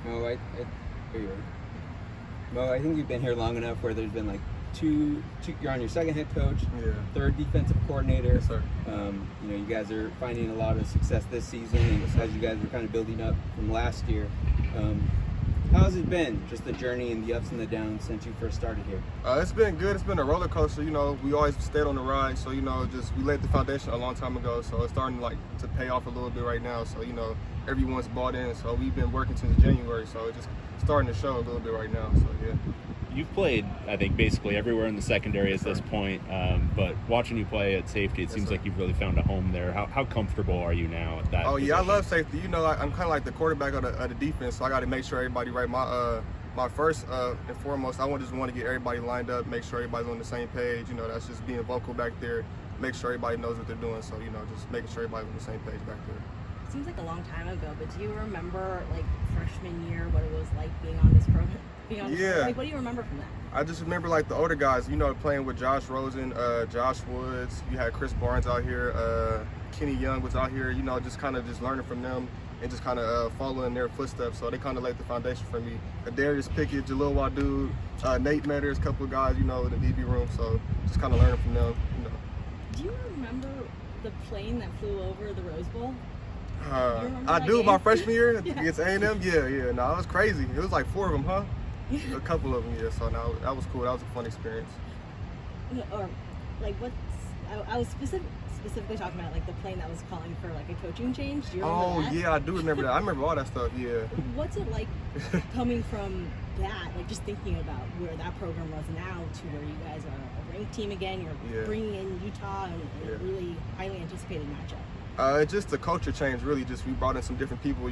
Mo, here you are. Mo, I think you've been here long enough where there's been like two you're on your second head coach, third defensive coordinator. Yes, sir. You guys are finding a lot of success this season as you guys were kind of building up from last year. How has it been, just the journey and the ups and the downs since you first started here? It's been good. It's been a roller coaster. We always stayed on the ride. So, we laid the foundation a long time ago. So it's starting to pay off a little bit right now. So, everyone's bought in. So we've been working since January. So it's just starting to show a little bit right now. So, yeah. You've played, I think, basically everywhere in the secondary at this point, but watching you play at safety, it seems like you've really found a home there. How comfortable are you now at that position? I love safety. I'm kind of like the quarterback of the defense, so I got to make sure everybody right. My first and foremost, I just want to get everybody lined up, make sure everybody's on the same page. That's just being vocal back there, make sure everybody knows what they're doing. So, just making sure everybody's on the same page back there. It seems like a long time ago, but do you remember, freshman year, what it was like being on this program? What do you remember from that? I just remember, the older guys, playing with Josh Rosen, Josh Woods. You had Chris Barnes out here. Kenny Young was out here, just kind of just learning from them and just kind of following their footsteps. So they kind of laid the foundation for me. Darius Pickett, Jalil Wadu, Nate Metters, a couple of guys, in the DB room. So just kind of learning from them, Do you remember the plane that flew over the Rose Bowl? I do, my freshman year against A&M. Yeah. No, it was crazy. It was like 4 of them, huh? A couple of them, yeah. So no, that was cool. That was a fun experience. Or I was specifically talking about the plane that was calling for a coaching change. Do you remember that? Yeah, I do remember that. I remember all that stuff. Yeah. What's it like coming from that? Just thinking about where that program was now to where you guys are a ranked team again. You're bringing in Utah and a really highly anticipated matchup. It's just the culture change, really. Just we brought in some different people.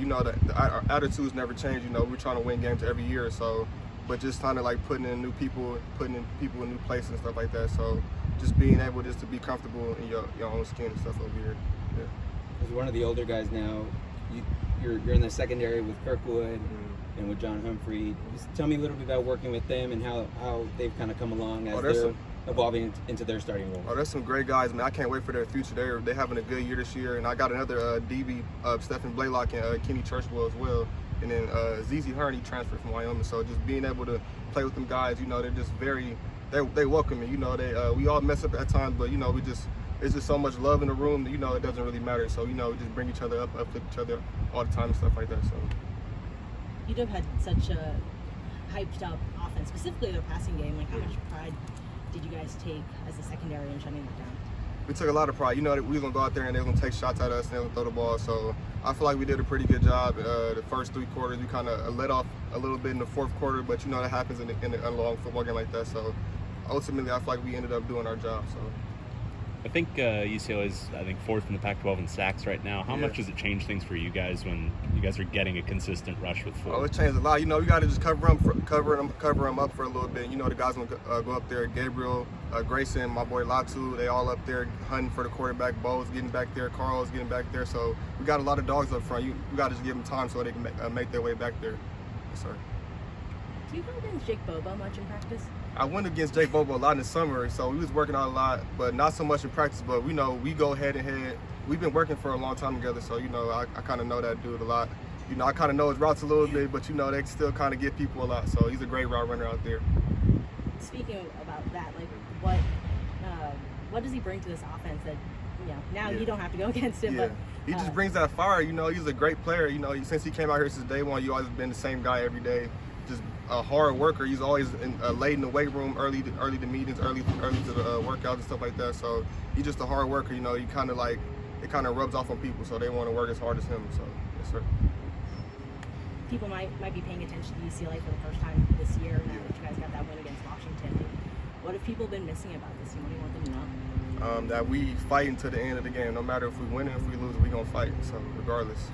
Our attitudes never change. We're trying to win games every year. So, but just kind of putting in people in new places and stuff like that. So, just being able just to be comfortable in your own skin and stuff over here. Yeah. As one of the older guys now, you're in the secondary with Kirkwood and with John Humphrey. Just tell me a little bit about working with them and how they've kind of come along as they're evolving into their starting role. There's some great guys, man. I can't wait for their future. They're having a good year this year, and I got another DB, Stephen Blaylock and Kenny Churchwell as well, and then ZZ Hearn, he transferred from Wyoming. So just being able to play with them guys, they're just they welcome me. We all mess up at times, but it's just so much love in the room that it doesn't really matter. So we just bring each other up, uplift each other all the time and stuff like that. So UW had such a hyped up offense, specifically their passing game. How much pride did you guys take as a secondary in shutting that down? We took a lot of pride. We was gonna go out there and they was gonna take shots at us and they was gonna throw the ball. So I feel like we did a pretty good job. The first 3 quarters, we kind of let off a little bit in the 4th quarter, but that happens in a long football game like that. So ultimately, I feel like we ended up doing our job. So I think UCLA is, 4th in the Pac-12 in sacks right now. How much does it change things for you guys when you guys are getting a consistent rush with 4? It changed a lot. We got to just cover them up for a little bit. The guys going to go up there. Gabriel, Grayson, my boy Latu, they all up there hunting for the quarterback. Bo's getting back there. Carl's getting back there. So we got a lot of dogs up front. We got to just give them time so they can make their way back there. Yes, sir. Do you go against Jake Bobo much in practice? I went against Jake Bobo a lot in the summer, so we was working out a lot, but not so much in practice. But we go head and head. We've been working for a long time together, so I kind of know that dude a lot. I kind of know his routes a little bit, but they still kind of get people a lot. So he's a great route runner out there. Speaking about that, what does he bring to this offense that now you don't have to go against him? Yeah. But he just brings that fire. He's a great player. Since he came out here since day one, you always been the same guy every day. Just a hard worker. He's always late in the weight room, early to meetings, early to the workouts and stuff like that. So he's just a hard worker. He kind of it kind of rubs off on people, so they want to work as hard as him. So yes, sir. People might be paying attention to UCLA for the first time this year now that you guys got that win against Washington. What have people been missing about this team? What do you want them to know? That we fighting to the end of the game. No matter if we win or if we lose, we gonna fight. So regardless.